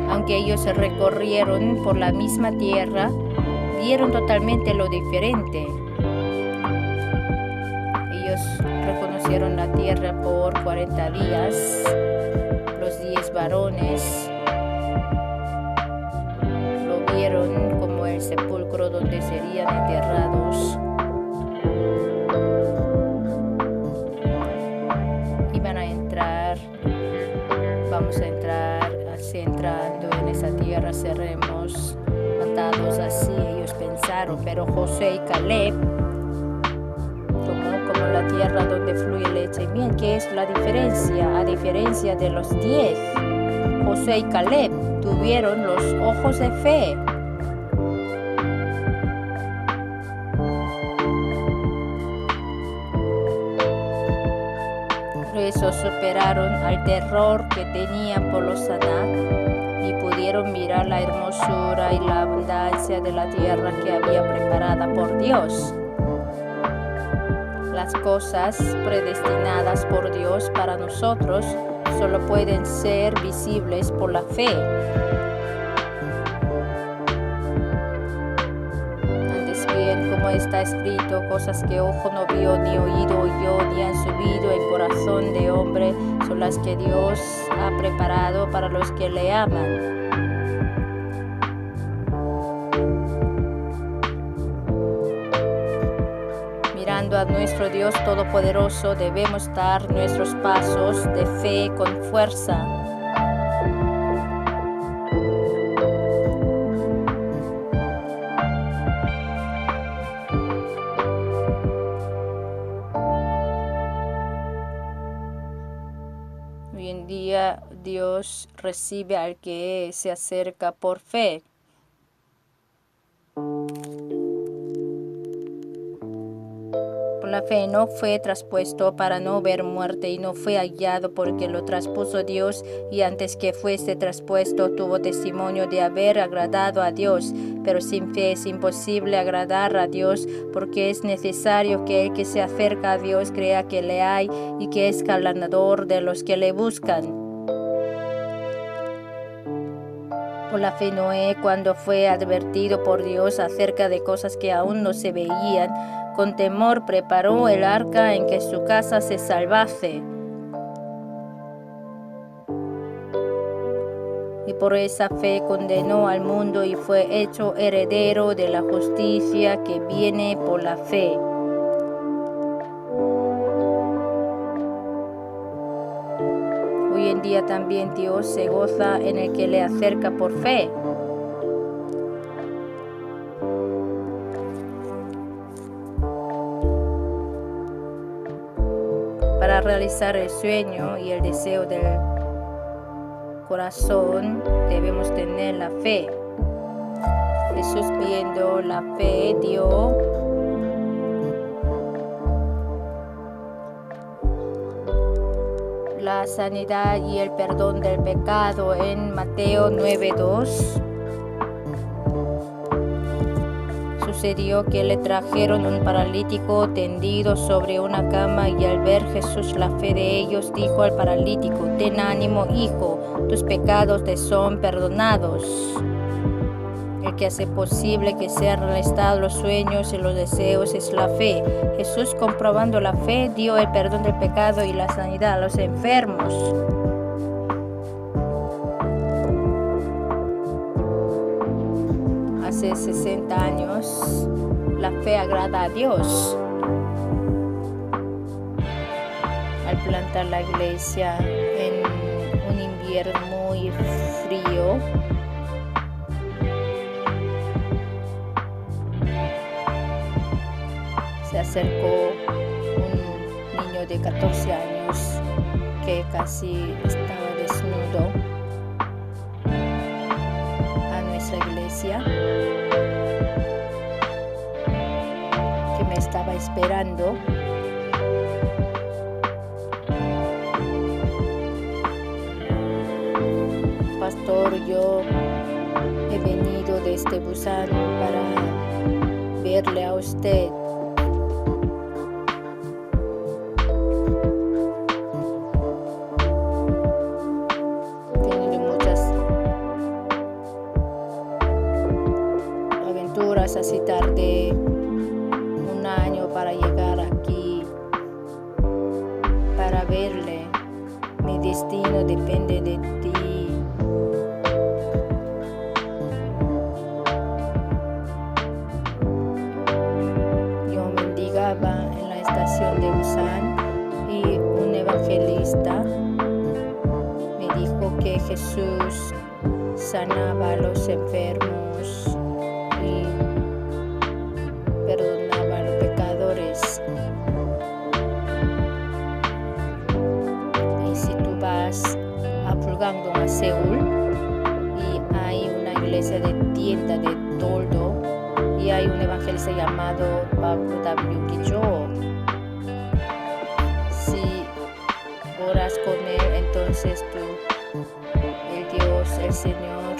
Aunque ellos recorrieron por la misma tierra, vieron totalmente lo diferente. Ellos reconocieron la tierra por 40 días. Los 10 varones lo vieron como el sepulcro donde serían enterrados. Iban a entrar, vamos a entrar, así entrando en esa tierra seremos matados, así ellos pensaron, pero Josué y Caleb tomó como la tierra donde fluye leche y miel. ¿Qué es la diferencia? A diferencia de los 10, Josué y Caleb tuvieron los ojos de fe. Por eso superaron al terror que tenían por los Anak y pudieron mirar la hermosura y la abundancia de la tierra que había preparada por Dios. Las cosas predestinadas por Dios para nosotros solo pueden ser visibles por la fe. Antes bien, como está escrito, cosas que ojo no vio, ni oído oyó, ni han subido en corazón de hombre, son las que Dios ha preparado para los que le aman. Mirando a nuestro Dios Todopoderoso, debemos dar nuestros pasos de fe con fuerza. Hoy en día Dios recibe al que se acerca por fe. Por la fe no fue traspuesto para no ver muerte y no fue hallado porque lo traspuso Dios, y antes que fuese traspuesto tuvo testimonio de haber agradado a Dios. Pero sin fe es imposible agradar a Dios, porque es necesario que el que se acerca a Dios crea que le hay y que es galardonador de los que le buscan. Por la fe Noé, cuando fue advertido por Dios acerca de cosas que aún no se veían, con temor preparó el arca en que su casa se salvase. Y por esa fe condenó al mundo y fue hecho heredero de la justicia que viene por la fe. Hoy en día también Dios se goza en el que le acerca por fe. Para realizar el sueño y el deseo del corazón debemos tener la fe. Jesús, viendo la fe, dio la sanidad y el perdón del pecado en Mateo 9:2. Sucedió que le trajeron un paralítico tendido sobre una cama, y al ver Jesús la fe de ellos, dijo al paralítico: ten ánimo, hijo, tus pecados te son perdonados. El que hace posible que sean realizados los sueños y los deseos es la fe. Jesús, comprobando la fe, dio el perdón del pecado y la sanidad a los enfermos. Hace 60 años, la fe agrada a Dios. Al plantar la iglesia en un invierno muy frío, se acercó un niño de 14 años que casi estaba desnudo a nuestra iglesia. esperando. Pastor, yo he venido desde Busan para verle a usted. Tengo muchas aventuras, así tardé un año para llegar aquí, para verle. Mi destino depende de ti. En la estación de Busan y un evangelista me dijo que Jesús sanaba a los enfermos y perdonaba a los pecadores. Y si tú vas a Pulgangdong, a Seúl, y hay una iglesia de tienda de toldo, y hay un evangelista llamado Pablo W. Guillot. Si oras con él, entonces el Dios, el Señor,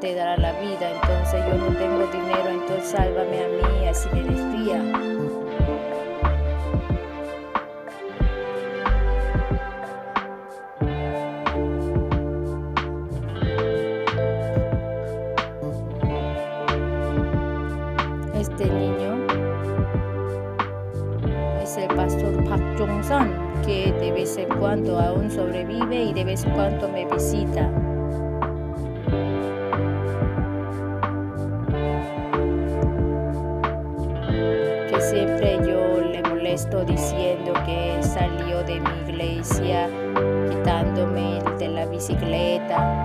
te dará la vida. Entonces yo no tengo dinero, entonces sálvame a mí, así me decía. Este niño es el pastor Park Jong-sun, que de vez en cuando aún sobrevive y de vez en cuando me visita. Que siempre yo le molesto diciendo que salió de mi iglesia, quitándome de la bicicleta.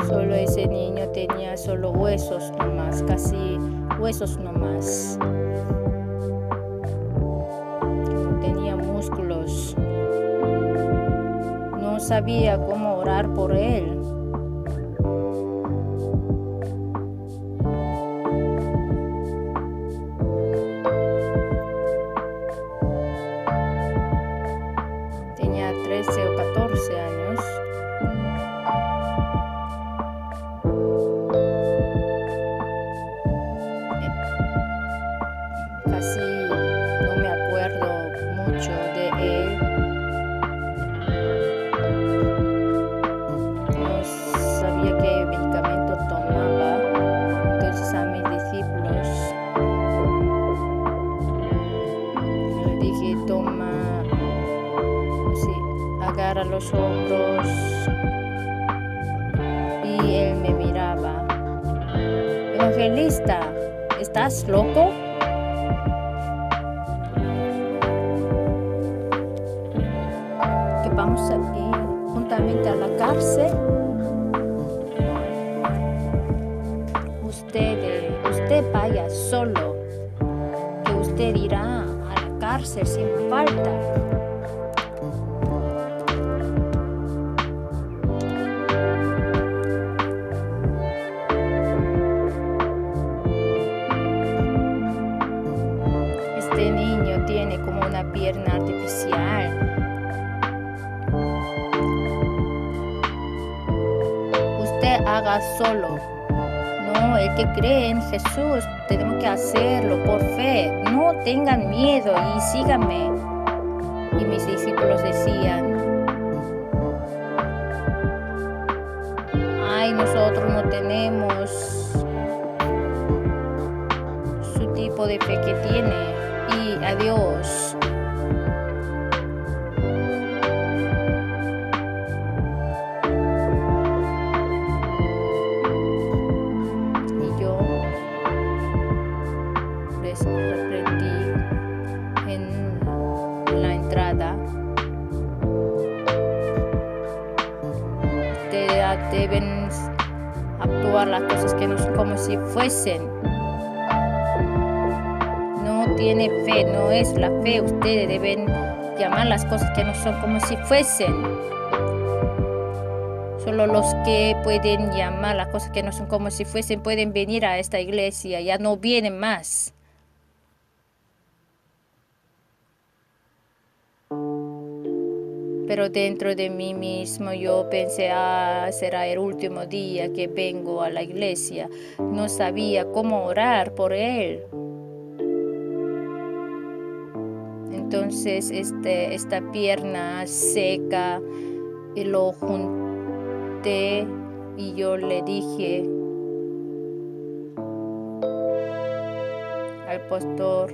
Solo ese niño tenía solo huesos nomás, casi huesos nomás. No tenía músculos. No sabía cómo orar por él. Tenía 13 o 14 años. Casi no me acuerdo mucho de él. No sabía qué medicamento tomaba. Entonces a mis discípulos le dije, toma, sí, agarra los hombros. Y él me miraba. Evangelista, ¿estás loco? Que vamos a ir juntamente a la cárcel. Usted vaya solo, que usted irá a la cárcel sin falta. Este niño tiene como una pierna artificial. Usted haga solo. No, el que cree en Jesús, tenemos que hacerlo por fe. No tengan miedo y síganme. Y mis discípulos decían, ay, nosotros no tenemos su tipo de fe que tiene. Y adiós. Y yo les reprendí en la entrada. Deben actuar las cosas que no son como si fuesen. No tiene fe, no es la fe. Ustedes deben llamar las cosas que no son como si fuesen. Solo los que pueden llamar las cosas que no son como si fuesen pueden venir a esta iglesia, ya no vienen más. Pero dentro de mí mismo yo pensé, será el último día que vengo a la iglesia. No sabía cómo orar por él. Entonces esta pierna seca y lo junté y yo le dije al pastor,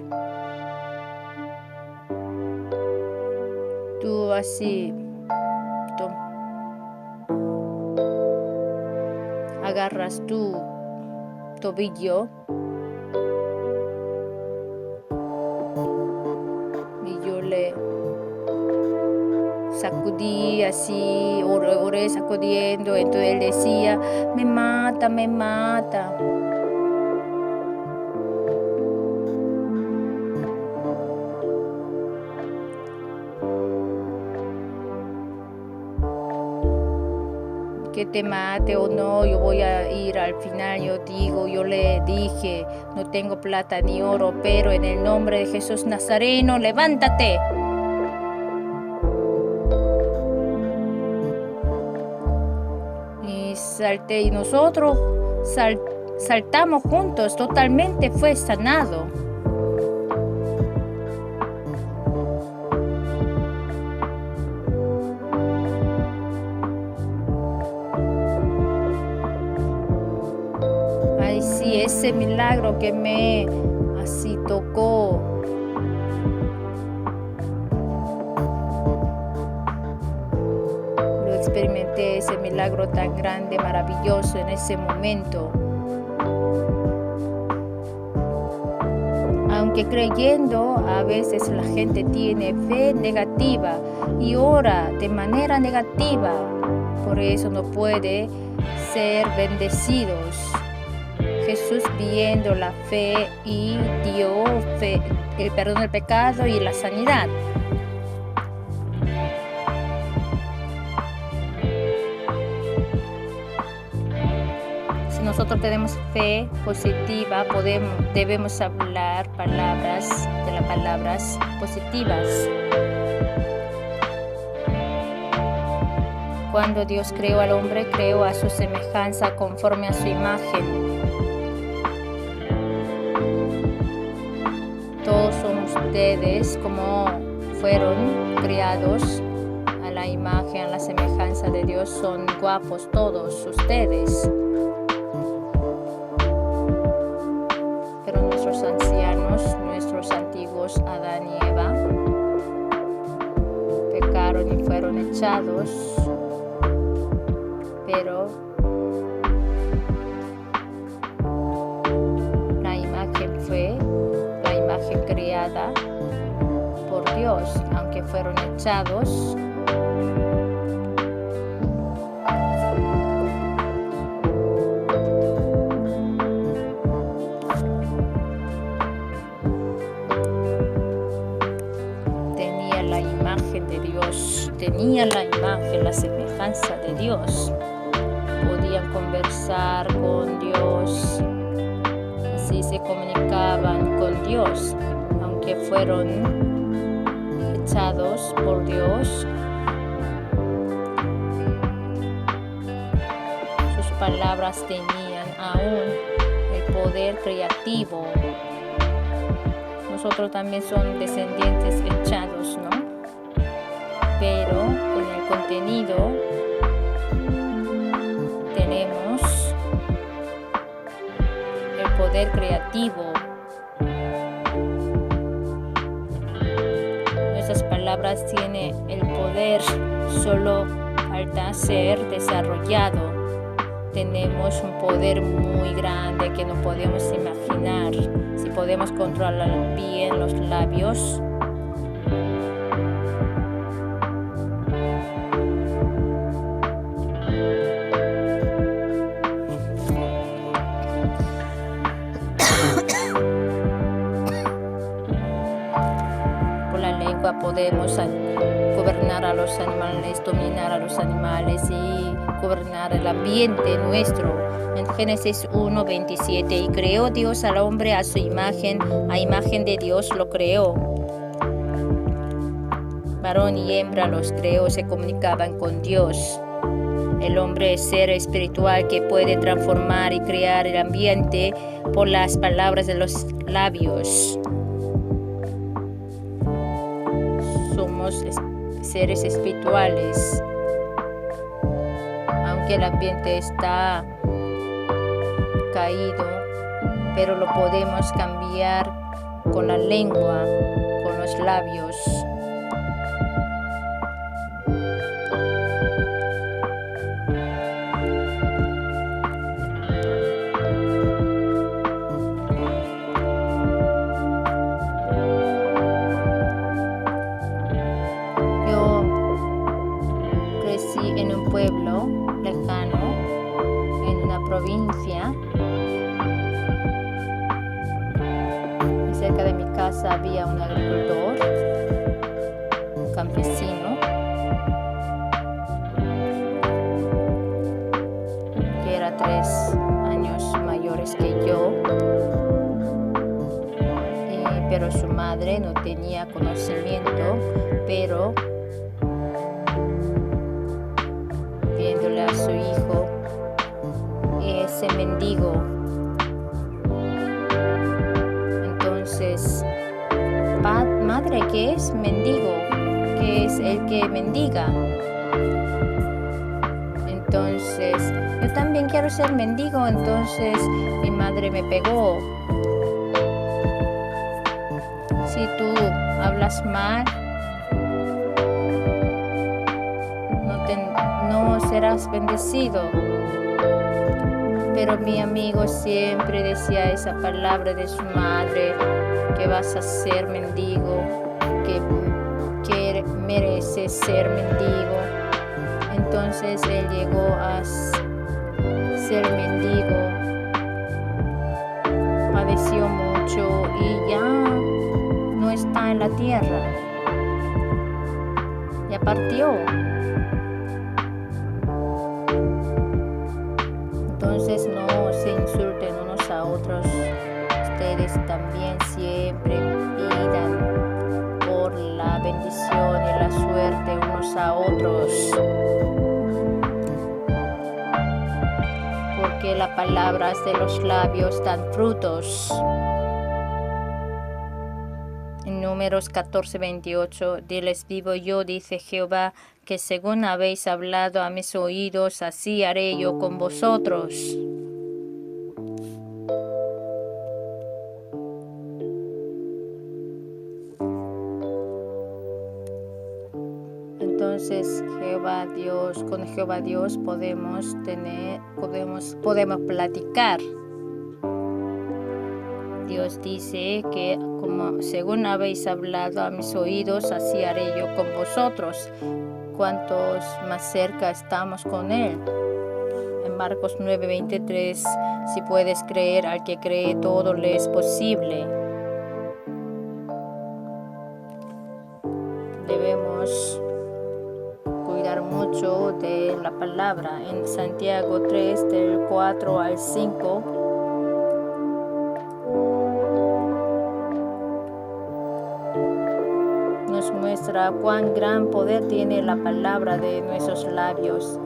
tú así agarras tu tobillo y yo le sacudí así, oré sacudiendo, entonces él decía, me mata, me mata. Que te mate o no, yo voy a ir al final. Yo le dije, no tengo plata ni oro, pero en el nombre de Jesús Nazareno, levántate. Y salté y nosotros saltamos juntos, totalmente fue sanado. Sí, ese milagro que me así tocó. Lo experimenté, ese milagro tan grande, maravilloso en ese momento. Aunque creyendo, a veces la gente tiene fe negativa y ora de manera negativa. Por eso no puede ser bendecidos. Jesús viendo la fe y dio el perdón del pecado y la sanidad. Si nosotros tenemos fe positiva, debemos hablar palabras positivas. Cuando Dios creó al hombre, creó a su semejanza conforme a su imagen. Todos son ustedes como fueron criados a la imagen, a la semejanza de Dios. Son guapos todos ustedes. Pero nuestros ancianos, nuestros antiguos Adán y Eva, pecaron y fueron echados. Pero la imagen fue creada por Dios, aunque fueron echados. Tenía la imagen de Dios, tenía la imagen, la semejanza de Dios. Podían conversar con Dios. Así se comunicaban con Dios, aunque fueron echados por Dios. Sus palabras tenían aún el poder creativo. Nosotros también somos descendientes echados, ¿no? Pero con el contenido tenemos poder creativo. Nuestras palabras tienen el poder, solo falta ser desarrollado. Tenemos un poder muy grande que no podemos imaginar. Si podemos controlar bien los labios, podemos gobernar a los animales, dominar a los animales y gobernar el ambiente nuestro. En Génesis 1:27, y creó Dios al hombre a su imagen, a imagen de Dios lo creó. Varón y hembra los creó, se comunicaban con Dios. El hombre es ser espiritual que puede transformar y crear el ambiente por las palabras de los labios. Somos seres espirituales. Aunque el ambiente está caído, pero lo podemos cambiar con la lengua, con los labios. En un pueblo lejano, en una provincia. Cerca de mi casa había un agricultor, un campesino, que era 3 años mayores que yo, pero su madre no tenía conocimiento, pero viéndole a su hijo, ese mendigo. Entonces, madre, ¿qué es mendigo? ¿Qué es el que mendiga? Entonces, yo también quiero ser mendigo. Entonces, mi madre me pegó. Si tú hablas mal, no serás bendecido. Pero mi amigo siempre decía esa palabra de su madre, que vas a ser mendigo, que mereces ser mendigo. Entonces él llegó a ser mendigo, padeció mucho y ya no está en la tierra, ya partió. Entonces no se insulten unos a otros. Ustedes también siempre pidan por la bendición y la suerte unos a otros. Porque las palabras de los labios dan frutos. En Números 14:28, diles vivo yo, dice Jehová, que según habéis hablado a mis oídos, así haré yo con vosotros. Entonces con Jehová Dios podemos platicar. Dios dice que como según habéis hablado a mis oídos, así haré yo con vosotros. Cuantos más cerca estamos con Él. En Marcos 9:23, si puedes creer, al que cree todo le es posible. Debemos cuidar mucho de la palabra. En Santiago 3, del 4 al 5, muestra cuán gran poder tiene la palabra de nuestros labios.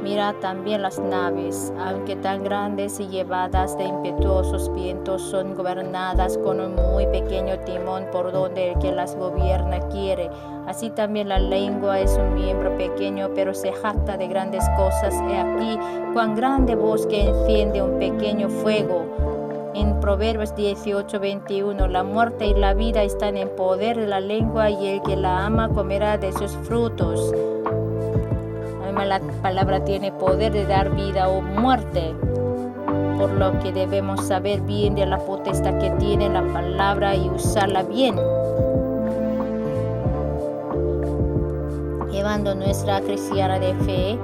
Mira también las naves, aunque tan grandes y llevadas de impetuosos vientos, son gobernadas con un muy pequeño timón por donde el que las gobierna quiere. Así también la lengua es un miembro pequeño, pero se jacta de grandes cosas. He aquí cuán grande bosque enciende un pequeño fuego. En Proverbios 18:21, la muerte y la vida están en poder de la lengua, y el que la ama comerá de sus frutos. Además, la palabra tiene poder de dar vida o muerte, por lo que debemos saber bien de la potestad que tiene la palabra y usarla bien, llevando nuestra cristiana de fe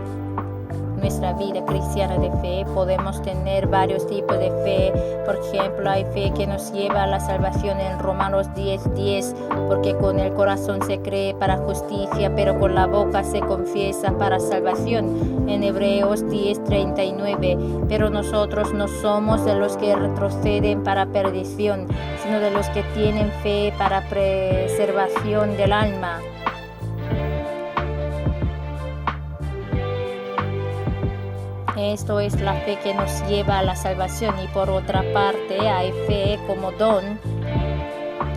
nuestra vida cristiana de fe. Podemos tener varios tipos de fe. Por ejemplo, hay fe que nos lleva a la salvación en Romanos 10:10, porque con el corazón se cree para justicia, pero con la boca se confiesa para salvación, en Hebreos 10:39. Pero nosotros no somos de los que retroceden para perdición, sino de los que tienen fe para preservación del alma. Esto es la fe que nos lleva a la salvación. Y por otra parte, hay fe como don.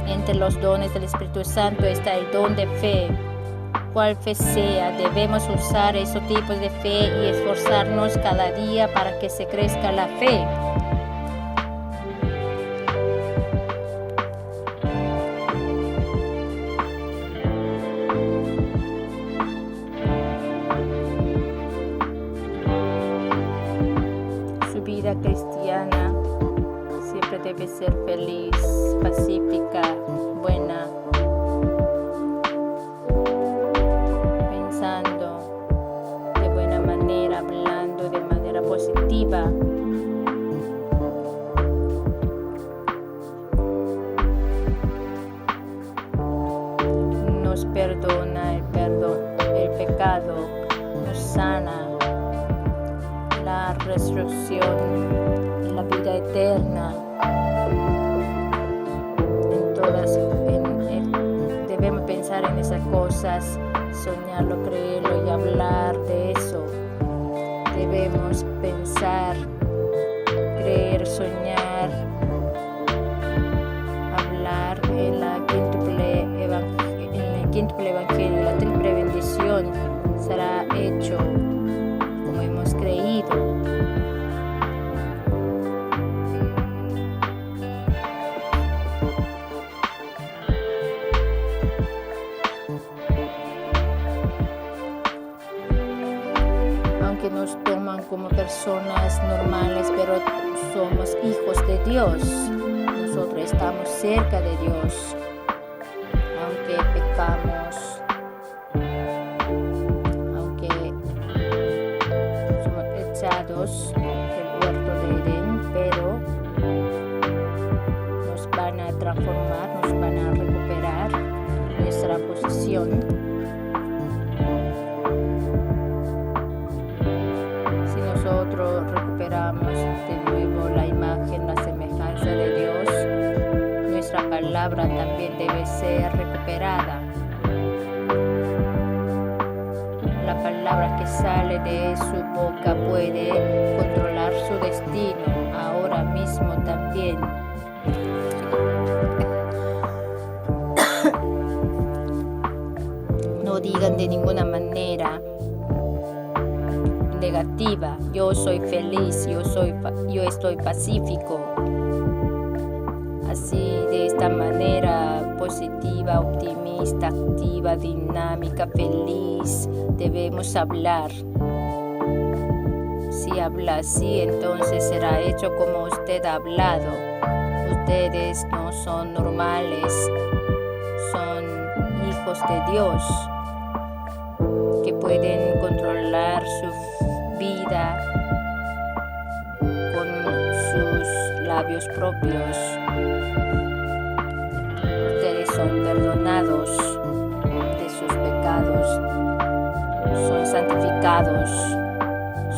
Entre los dones del Espíritu Santo está el don de fe. Cual fe sea, debemos usar esos tipos de fe y esforzarnos cada día para que se crezca la fe. Vida cristiana siempre debe ser feliz, pacífica, buena, pensando de buena manera, hablando de manera positiva. Nos perdona el pecado, nos sana. La resurrección, la vida eterna, debemos pensar en esas cosas, soñarlo, creerlo y hablar de eso. Debemos pensar, creer, soñar, hablar en el quíntuple evangelio, la triple bendición será hecho como hemos creído. Aunque nos toman como personas normales, pero somos hijos de Dios. Nosotros estamos cerca de Dios, aunque pecamos, del huerto de Edén, pero nos van a transformar, nos van a recuperar nuestra posición. Si nosotros recuperamos de nuevo la imagen, la semejanza de Dios, nuestra palabra también debe ser recuperada. La palabra que sale de su boca puede controlar su destino ahora mismo también. No digan de ninguna manera negativa: yo soy feliz, yo estoy pacífico. Así, de esta manera positiva, optimista, activa, dinámica, feliz, debemos hablar. Si habla así, entonces será hecho como usted ha hablado. Ustedes no son normales, son hijos de Dios que pueden controlar su vida con sus labios propios. Ustedes son perdonados de sus pecados, son santificados,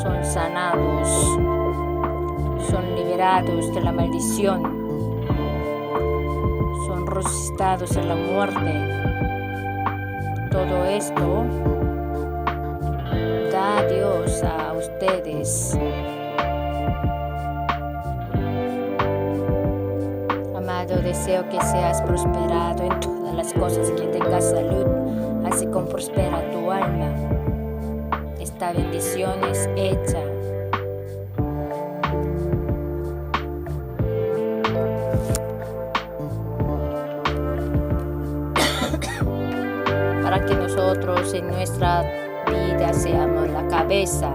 son sanados, son liberados de la maldición, son resucitados de la muerte. Todo esto da Dios a ustedes. Amado, deseo que seas prosperado en todas las cosas, que tengas salud, así como prospera tu alma. Esta bendición es hecha. Para que nosotros en nuestra vida seamos la cabeza